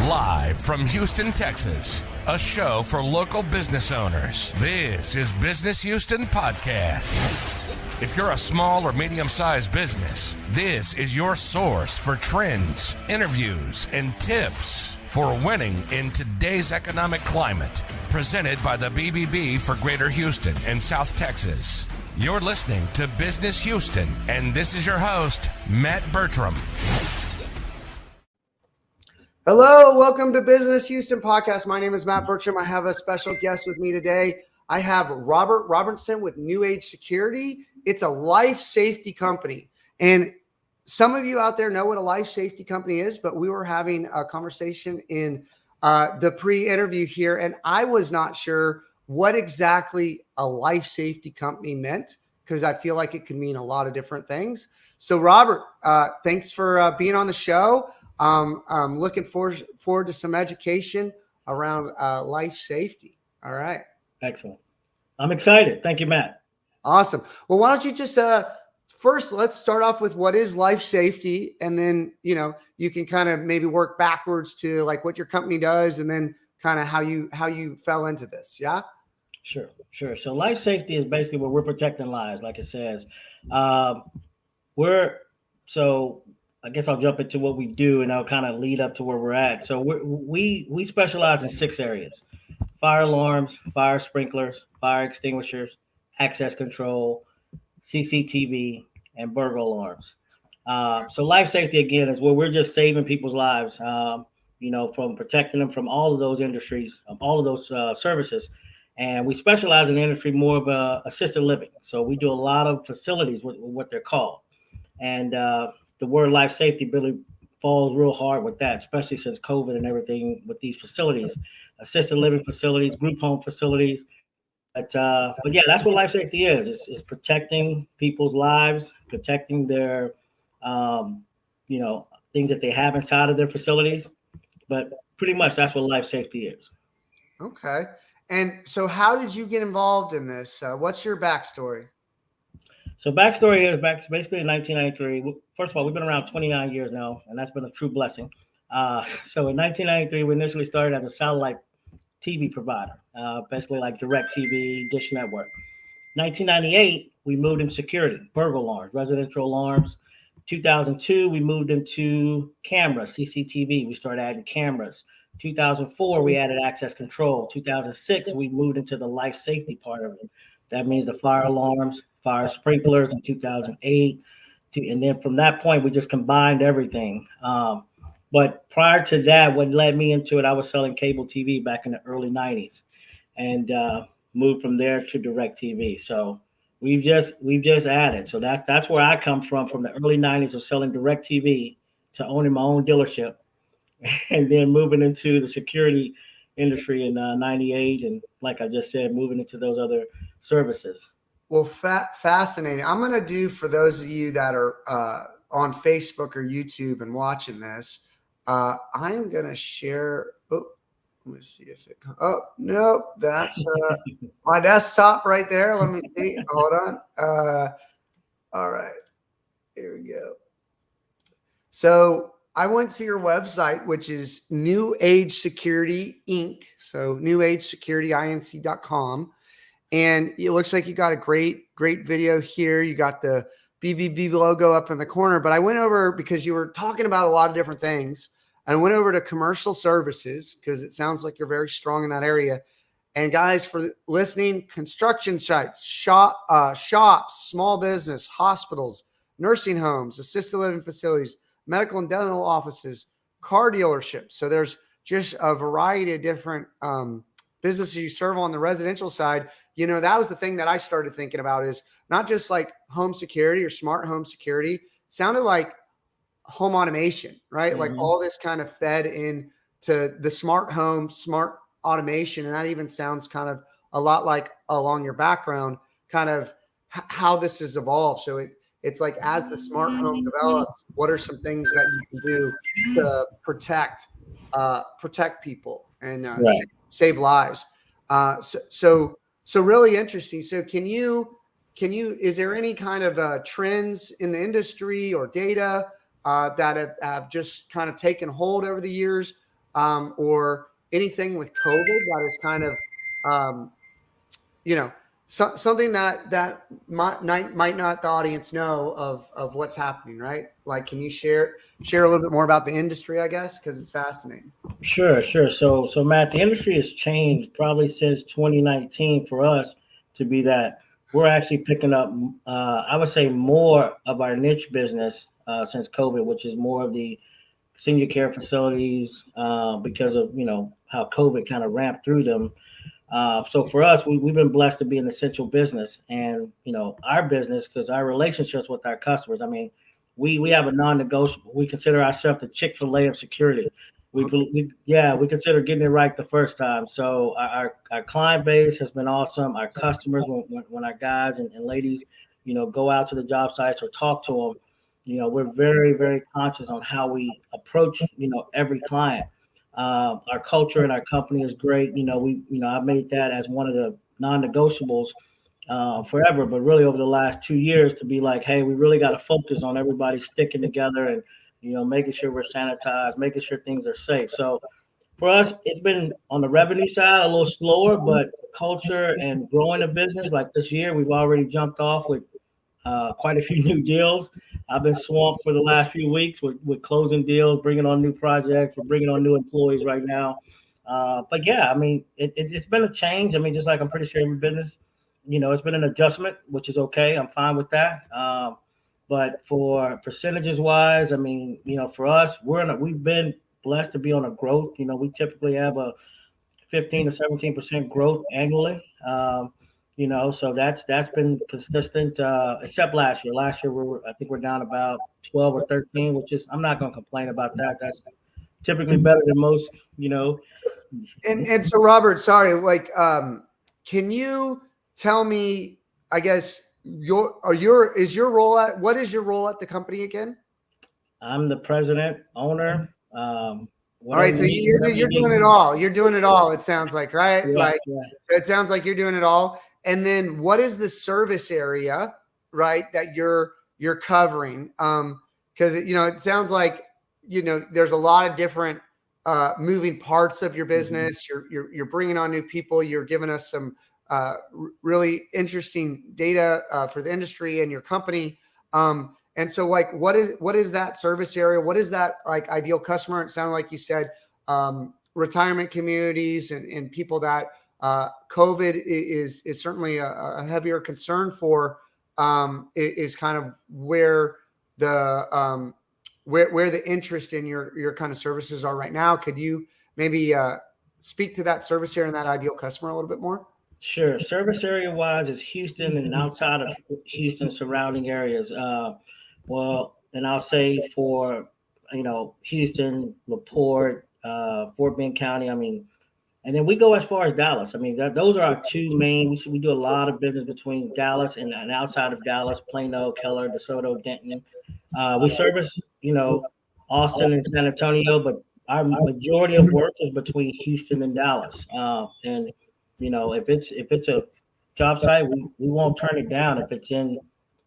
Live from Houston, Texas, a show for local business owners. This is Business Houston Podcast. If you're a small or medium-sized business, this is your source for trends, interviews, and tips for winning in today's economic climate. Presented by the BBB for Greater Houston and South Texas. You're listening to Business Houston, and this is your host, Matt Bertram. Hello, welcome to Business Houston Podcast. My name is Matt Bertram. I have a special guest with me today. I have Robert Robertson with New Age Security. It's a life safety company. And some of you out there know what a life safety company is, but we were having a conversation in the pre-interview here, and I was not sure what exactly a life safety company meant because I feel like it could mean a lot of different things. So Robert, thanks for being on the show. I'm looking forward to some education around life safety. All right. Excellent. I'm excited. Thank you, Matt. Awesome. Well, why don't you just first let's start off with what is life safety, and then you can kind of maybe work backwards to like what your company does, and then kind of how you fell into this. Yeah. Sure. So life safety is basically where we're protecting lives, like it says. I guess I'll jump into what we do, and I'll kind of lead up to where we're at. So we specialize in 6 areas: fire alarms, fire sprinklers, fire extinguishers, access control, CCTV, and burglar alarms. So life safety, again, is where we're just saving people's lives, from protecting them from all of those industries, all of those services. And we specialize in the industry more of assisted living. So we do a lot of facilities, what they're called. And the word life safety really falls real hard with that, especially since COVID and everything with these facilities, assisted living facilities, group home facilities. But yeah, that's what life safety is. It's protecting people's lives, protecting their, things that they have inside of their facilities. But pretty much that's what life safety is. Okay. And so how did you get involved in this? What's your backstory? So backstory is basically in 1993. First of all, we've been around 29 years now, and that's been a true blessing. So in 1993, we initially started as a satellite TV provider, basically like DirecTV, Dish Network. 1998, we moved into security, burglar alarms, residential alarms. 2002, we moved into cameras, CCTV. We started adding cameras. 2004, we added access control. 2006, we moved into the life safety part of it. That means the fire alarms, fire sprinklers in 2008. And then from that point, we just combined everything. But prior to that, what led me into it, I was selling cable TV back in the early 90s and moved from there to DirecTV. So we've just added. So that's where I come from the early 90s of selling DirecTV to owning my own dealership and then moving into the security industry in 98. And like I just said, moving into those other services. Well, fascinating. I'm going to do, for those of you that are on Facebook or YouTube and watching this, I am going to share. Oh, let me see if it. Oh, no, that's my desktop right there. Let me see. Hold on. All right. Here we go. So I went to your website, which is New Age Security Inc. So newAgeSecurityInc.com. And it looks like you got a great video here. You got the BBB logo up in the corner, but I went over because you were talking about a lot of different things. I went over to commercial services because it sounds like you're very strong in that area. And guys, for listening, construction sites, shops, small business, hospitals, nursing homes, assisted living facilities, medical and dental offices, car dealerships. So there's just a variety of different businesses you serve on the residential side. That was the thing that I started thinking about, is not just like home security or smart home security. It sounded like home automation, right? Mm-hmm. Like all this kind of fed into the smart home, smart automation. And that even sounds kind of a lot like, along your background, kind of how this has evolved. So it's like, as the smart home develops, what are some things that you can do to protect people and right. save lives? So really interesting. So can you, is there any kind of trends in the industry or data that have just kind of taken hold over the years or anything with COVID that is kind of, something that might not the audience know of what's happening, right? Like, can you share a little bit more about the industry, I guess, because it's fascinating. Sure. So Matt, the industry has changed probably since 2019 for us to be that we're actually picking up, I would say, more of our niche business since COVID, which is more of the senior care facilities because of how COVID kind of ramped through them. So for us, we've been blessed to be an essential business, and our business, because our relationships with our customers. I mean, we have a non-negotiable. We consider ourselves the Chick-fil-A of security. We consider getting it right the first time. So our client base has been awesome. Our customers, when our guys and ladies, go out to the job sites or talk to them, we're very, very conscious on how we approach, every client. Our culture and our company is great. I've made that as one of the non-negotiables forever, but really over the last 2 years to be like, hey, we really got to focus on everybody sticking together and, making sure we're sanitized, making sure things are safe. So for us, it's been on the revenue side a little slower, but culture and growing a business like this year, we've already jumped off with quite a few new deals. I've been swamped for the last few weeks with closing deals, bringing on new projects. We're bringing on new employees right now. But yeah, I mean, it's been a change. I mean, just like I'm pretty sure every business, it's been an adjustment, which is okay. I'm fine with that. But for percentages wise, I mean, for us, we've been blessed to be on a growth. We typically have a 15 to 17% growth annually. So that's been consistent, except last year. Last year, I think we're down about 12 or 13, which is, I'm not going to complain about that. That's typically better than most, And so, Robert, sorry, can you tell me, I guess, what is your role at the company again? I'm the president, owner. All right, so you're doing it all. You're doing it all. It sounds like, right? Yeah. So it sounds like you're doing it all. And then, what is the service area, right, that you're covering? Because it sounds like there's a lot of different moving parts of your business. Mm-hmm. You're bringing on new people. You're giving us some really interesting data for the industry and your company. And so, what is that service area? What is that ideal customer? It sounded like you said retirement communities and people that COVID is certainly a heavier concern for. Is kind of where the where the interest in your kind of services are right now. Could you maybe speak to that service area and that ideal customer a little bit more? Sure. Service area wise is Houston and outside of Houston surrounding areas. And I'll say for, Houston, LaPorte, Fort Bend County. I mean, and then we go as far as Dallas. I mean, those are our two main. We do a lot of business between Dallas and outside of Dallas, Plano, Keller, DeSoto, Denton. We service, Austin and San Antonio, but our majority of work is between Houston and Dallas. And if it's a job site, we won't turn it down if it's in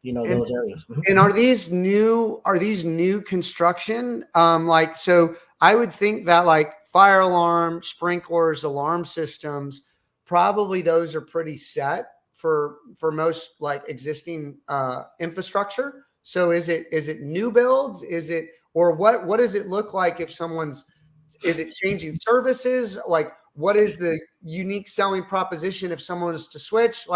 those areas. And are these new construction? So I would think that fire alarm, sprinklers, alarm systems, probably those are pretty set for most existing infrastructure. So is it new builds? Or what does it look like if is it changing services? What is the unique selling proposition if someone is to switch?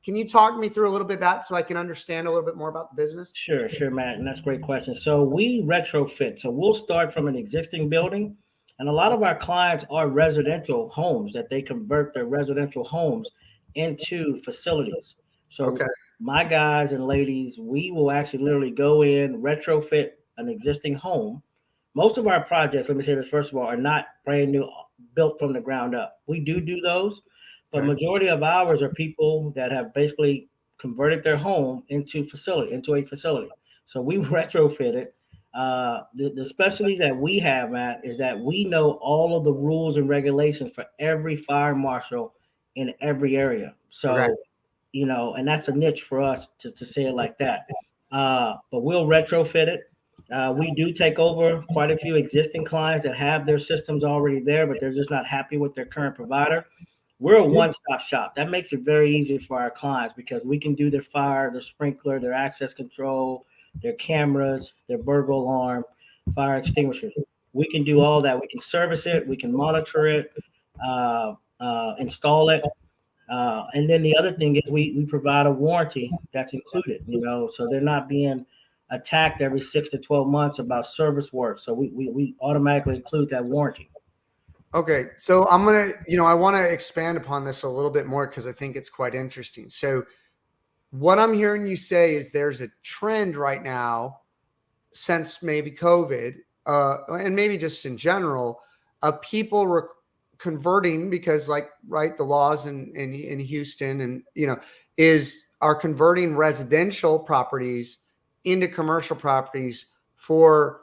Can you talk me through a little bit of that so I can understand a little bit more about the business? Sure, Matt. And that's a great question. So we retrofit. So we'll start from an existing building. And a lot of our clients are residential homes that they convert their residential homes into facilities. So my guys and ladies, we will actually literally go in, retrofit an existing home. Most of our projects, let me say this first of all, are not brand new, built from the ground up. We do those. But majority of ours are people that have basically converted their home into a facility. So we retrofit it. The specialty that we have, Matt, is that we know all of the rules and regulations for every fire marshal in every area. So, and that's a niche for us to say it like that. But we'll retrofit it. We do take over quite a few existing clients that have their systems already there, but they're just not happy with their current provider. We're a one-stop shop. That makes it very easy for our clients because we can do their fire, their sprinkler, their access control, their cameras, their burglar alarm, fire extinguishers. We can do all that. We can service it. We can monitor it, install it. And then the other thing is we provide a warranty that's included, so they're not being attacked every 6 to 12 months about service work. So we automatically include that warranty. Okay. So I'm going to, I want to expand upon this a little bit more because I think it's quite interesting. So what I'm hearing you say is there's a trend right now since maybe COVID, and maybe just in general, of people converting because the laws in Houston and, are converting residential properties into commercial properties for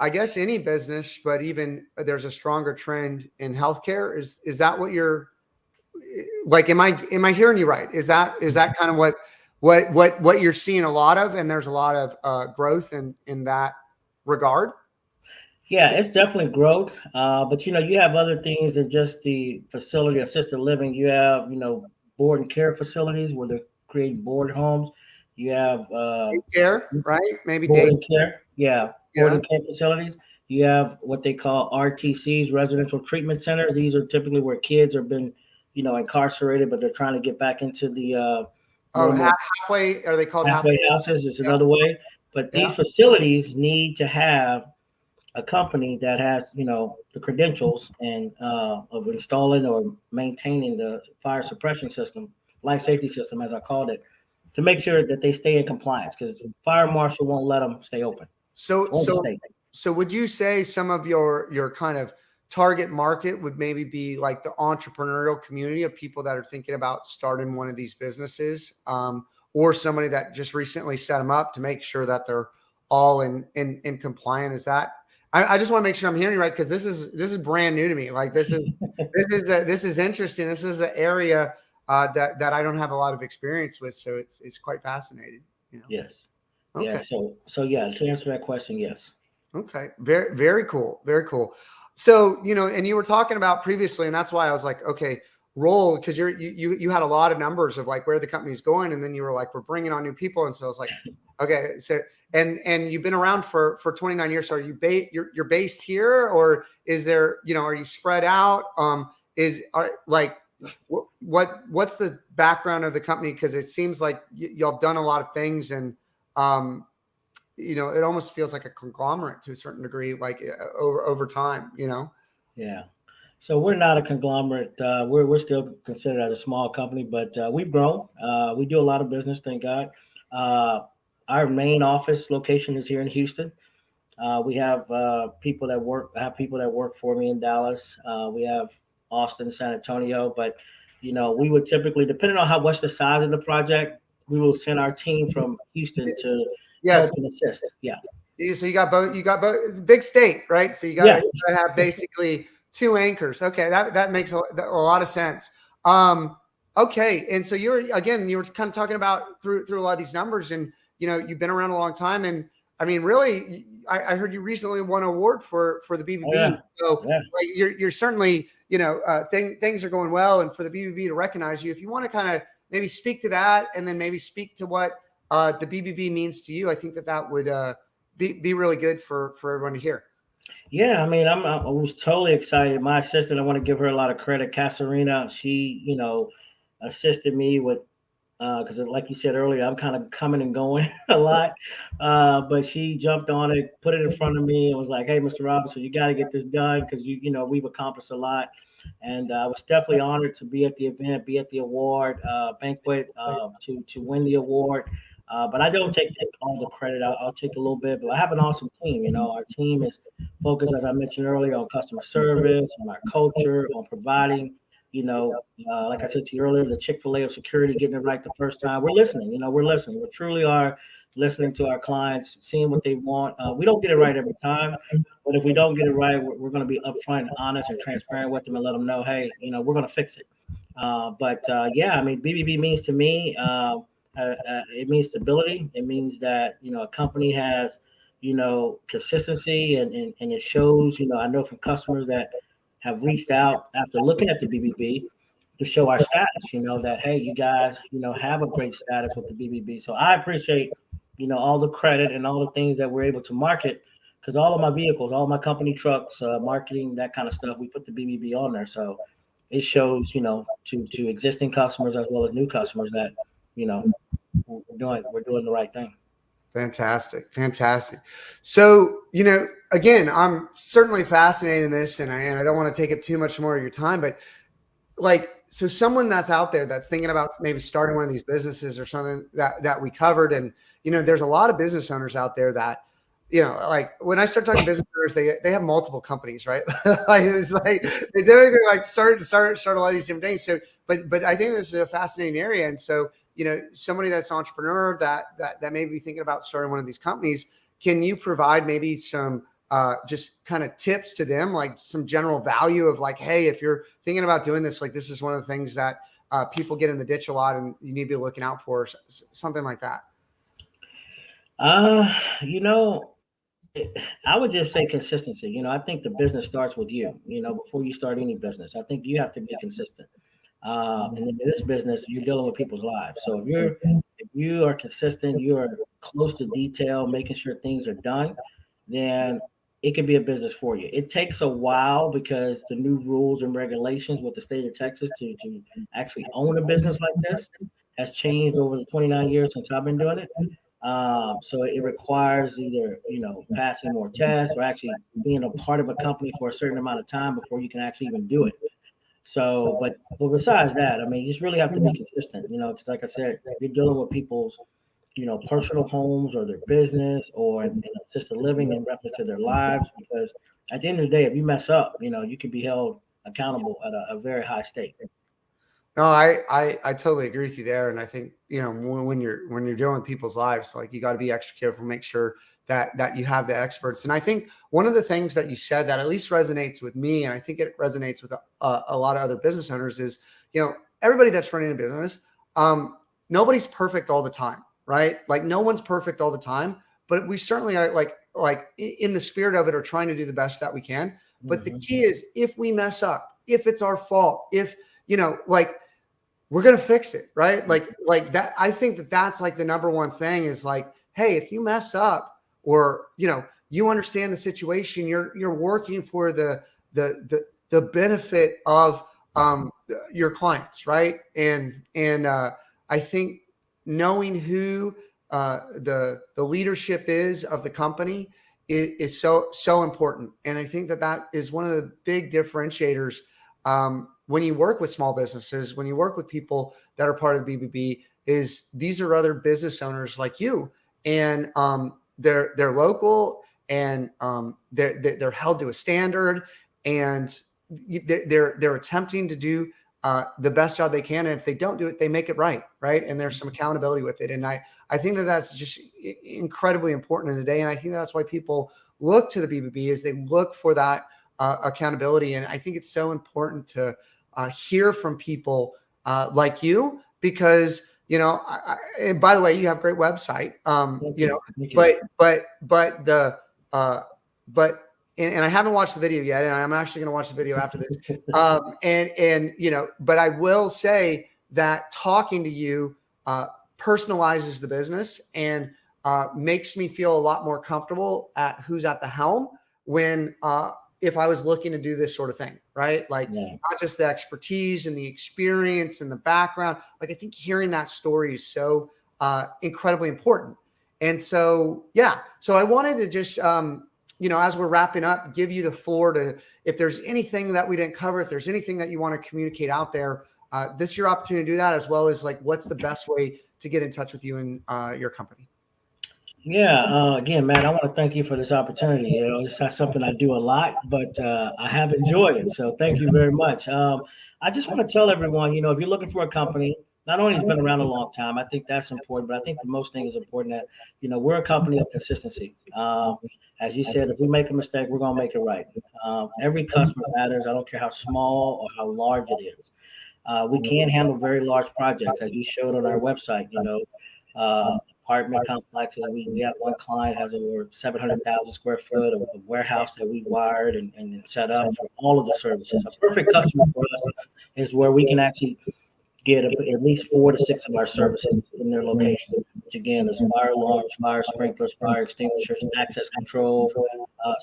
I guess any business, but even there's a stronger trend in healthcare. Is that what you're like? Am I hearing you right? Is that kind of what you're seeing a lot of, and there's a lot of growth in that regard? Yeah, it's definitely growth. But you have other things than just the facility assisted living. You have, board and care facilities where they're creating board homes. You have care, right? Maybe board and care. Yeah. Board and care facilities. You have what they call RTCs, residential treatment center. These are typically where kids have been, incarcerated, but they're trying to get back into the halfway. Are they called halfway houses? It's another way. But these facilities need to have a company that has, the credentials and of installing or maintaining the fire suppression system, life safety system, as I called it, to make sure that they stay in compliance because the fire marshal won't let them stay open. So would you say some of your kind of target market would maybe be like the entrepreneurial community of people that are thinking about starting one of these businesses, or somebody that just recently set them up to make sure that they're all in compliant? Is that? I just want to make sure I'm hearing you right because this is brand new to me. Like this is interesting. This is an area that I don't have a lot of experience with, so it's quite fascinating. Yes. Okay. Yeah. So yeah, to answer that question, yes. Okay. Very, very cool. Very cool. So, and you were talking about previously, and that's why I was like, okay, roll, because you had a lot of numbers of like where the company's going, and then you were like, we're bringing on new people, and so I was like, okay, so and you've been around for 29 years. So are you you're based here, or is there, are you spread out? What's the background of the company? Because it seems like y'all have done a lot of things, and it almost feels like a conglomerate to a certain degree, like over time, Yeah. So we're not a conglomerate. We're still considered as a small company, but we've grown. We do a lot of business, thank God. Our main office location is here in Houston. We have people that work for me in Dallas. We have Austin, San Antonio, but we would typically, depending on what's the size of the project, we will send our team from Houston to help and assist. Yeah. So you got both. It's a big state, right? So you got to have basically two anchors. Okay, that makes a lot of sense. Okay, and so you were kind of talking about through a lot of these numbers, and you've been around a long time, and I mean, really, I heard you recently won an award for the BBB. Oh, yeah. So like, you're certainly things are going well, and for the BBB to recognize you, if you want to kind of maybe speak to that, and then maybe speak to what the BBB means to you, I think that would be really good for everyone to hear. Yeah, I mean, I was totally excited. My assistant, I want to give her a lot of credit. Kasarina, she, assisted me with, because like you said earlier, I'm kind of coming and going a lot. But she jumped on it, put it in front of me, and was like, "Hey, Mr. Robinson, you got to get this done because we've accomplished a lot." And I was definitely honored to be at the event, be at the award banquet, to win the award. But I don't take all the credit. I'll take a little bit, but I have an awesome team. Our team is focused, as I mentioned earlier, on customer service, on our culture, on providing, like I said to you earlier, the Chick-fil-A of security, getting it right the first time. We're listening. We're listening. We truly are listening to our clients, seeing what they want. We don't get it right every time, but if we don't get it right, we're going to be upfront, honest, and transparent with them and let them know, hey, we're going to fix it. Yeah, I mean, BBB means to me, it means stability. It means that, a company has, consistency and it shows, I know from customers that have reached out after looking at the BBB to show our status, that, hey, you guys, have a great status with the BBB. So I appreciate, all the credit and all the things that we're able to market, because all of my vehicles, all my company trucks, marketing, that kind of stuff, we put the BBB on there. So it shows, to existing customers as well as new customers that, we're doing the right thing. Fantastic. So, again, I'm certainly fascinated in this, and I don't want to take up too much more of your time, but so someone that's out there that's thinking about maybe starting one of these businesses or something that we covered, and, there's a lot of business owners out there that, when I start talking business owners, they have multiple companies, right? It's like they typically start a lot of these different things. So, but I think this is a fascinating area. And so, somebody that's an entrepreneur that may be thinking about starting one of these companies, can you provide maybe some just kind of tips to them, like some general value of hey, if you're thinking about doing this, this is one of the things that people get in the ditch a lot and you need to be looking out for, something like that? I would just say consistency. I think the business starts with you, before you start any business. I think you have to be consistent. And in this business, you're dealing with people's lives. So if you are consistent, you are close to detail, making sure things are done, then it could be a business for you. It takes a while because the new rules and regulations with the state of Texas to actually own a business like this has changed over the 29 years since I've been doing it. So it requires either, passing more tests or actually being a part of a company for a certain amount of time before you can actually even do it. So, but besides that, you just really have to be consistent, because like I said, you're dealing with people's, personal homes or their business or assisted living in reference to their lives, because at the end of the day, if you mess up, you can be held accountable at a very high stake. No, I totally agree with you there. And I think, when you're dealing with people's lives, you got to be extra careful, make sure that you have the experts. And I think one of the things that you said that at least resonates with me, and I think it resonates with a lot of other business owners, is, everybody that's running a business, nobody's perfect all the time, right? No one's perfect all the time, but we certainly are in the spirit of it are trying to do the best that we can. But the key is, if we mess up, if it's our fault, if, we're going to fix it, right? Like that. I think that's the number one thing is hey, if you mess up or, you understand the situation, you're working for the benefit of your clients, right? And I think knowing who the leadership is of the company is so important. And I think that is one of the big differentiators when you work with small businesses, when you work with people that are part of the BBB, is these are other business owners like you, and they're local, and they're held to a standard, and they're attempting to do the best job they can. And if they don't do it, they make it right. And there's some accountability with it. And I think that's just incredibly important in the day. And I think that's why people look to the BBB, is they look for that accountability. And I think it's so important to hear from people like you, because, and by the way, you have a great website, and I haven't watched the video yet, and I'm actually going to watch the video after this. But I will say that talking to you personalizes the business and makes me feel a lot more comfortable at who's at the helm when, if I was looking to do this sort of thing, right? Not just the expertise and the experience and the background. I think hearing that story is so incredibly important. And so, so I wanted to just, as we're wrapping up, give you the floor to, if there's anything that we didn't cover, if there's anything that you want to communicate out there, this is your opportunity to do that, as well as what's the best way to get in touch with you and your company. Yeah. Again, Matt, I want to thank you for this opportunity. It's not something I do a lot, but I have enjoyed it. So thank you very much. I just want to tell everyone, if you're looking for a company, not only has been around a long time, I think that's important, but I think the most thing is important that, we're a company of consistency. As you said, if we make a mistake, we're going to make it right. Every customer matters. I don't care how small or how large it is. We can handle very large projects, as you showed on our website, part apartment complexes. We have one client has over 700,000 square foot of warehouse that we wired and set up for all of the services. A perfect customer for us is where we can actually get at least 4 to 6 of our services in their location, which again is fire alarms, fire sprinklers, fire extinguishers, access control,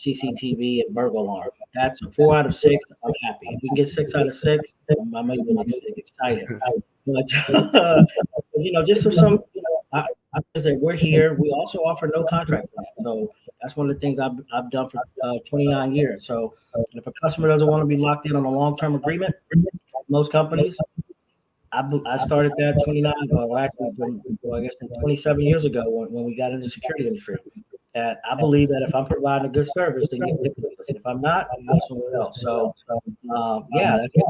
CCTV, and burglar alarm. That's 4 out of 6. I'm happy. If we can get 6 out of 6, I might be excited. But just some, I say we're here. We also offer no contract plan. So that's one of the things I've done for 29 years. So if a customer doesn't want to be locked in on a long-term agreement, most companies. I started that 29, or actually, I guess 27 years ago when we got into the security industry. That I believe that if I'm providing a good service, then you get it. If I'm not, you go somewhere else. So, that's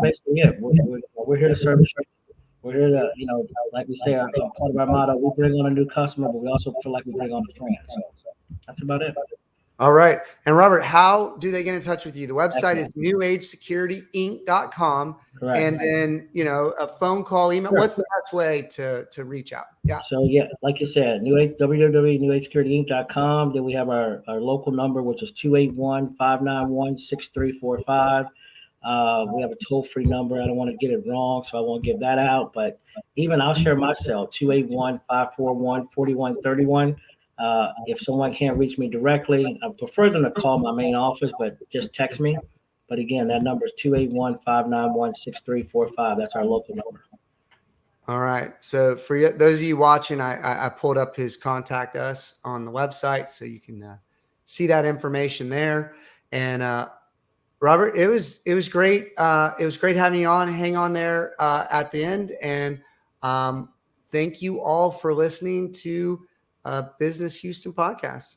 basically it. We're here to service. We're here to, like we say, part of our motto, we bring on a new customer, but we also feel like we bring on a friend. So that's about it. All right. And Robert, how do they get in touch with you? The website is newAgeSecurityInc.com. Correct. And then, a phone call, email. Sure. What's the best way to reach out? Yeah. So, like you said, www.newAgeSecurityInc.com. Then we have our local number, which is 281-591-6345. We have a toll-free number. I don't want to get it wrong, so I won't give that out. But even I'll share my cell, 281-541-4131. If someone can't reach me directly, I prefer them to call my main office, but just text me. But again, that number is 281-591-6345. That's our local number. All right. So for those of you watching, I pulled up his contact us on the website, so you can see that information there. And Robert, it was great. It was great having you on. Hang on there at the end. And thank you all for listening to Business Houston podcast.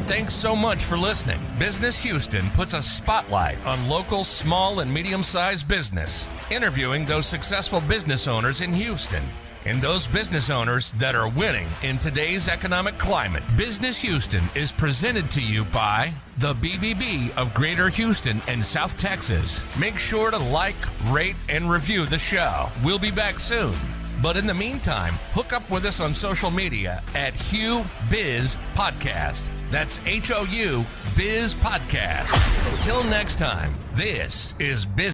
Thanks so much for listening. Business Houston puts a spotlight on local small and medium-sized business, interviewing those successful business owners in Houston and those business owners that are winning in today's economic climate. Business Houston is presented to you by the BBB of Greater Houston and South Texas. Make sure to like, rate, and review the show. We'll be back soon. But in the meantime, hook up with us on social media at Hugh Biz Podcast. That's HOU Biz Podcast. Till next time, this is Business.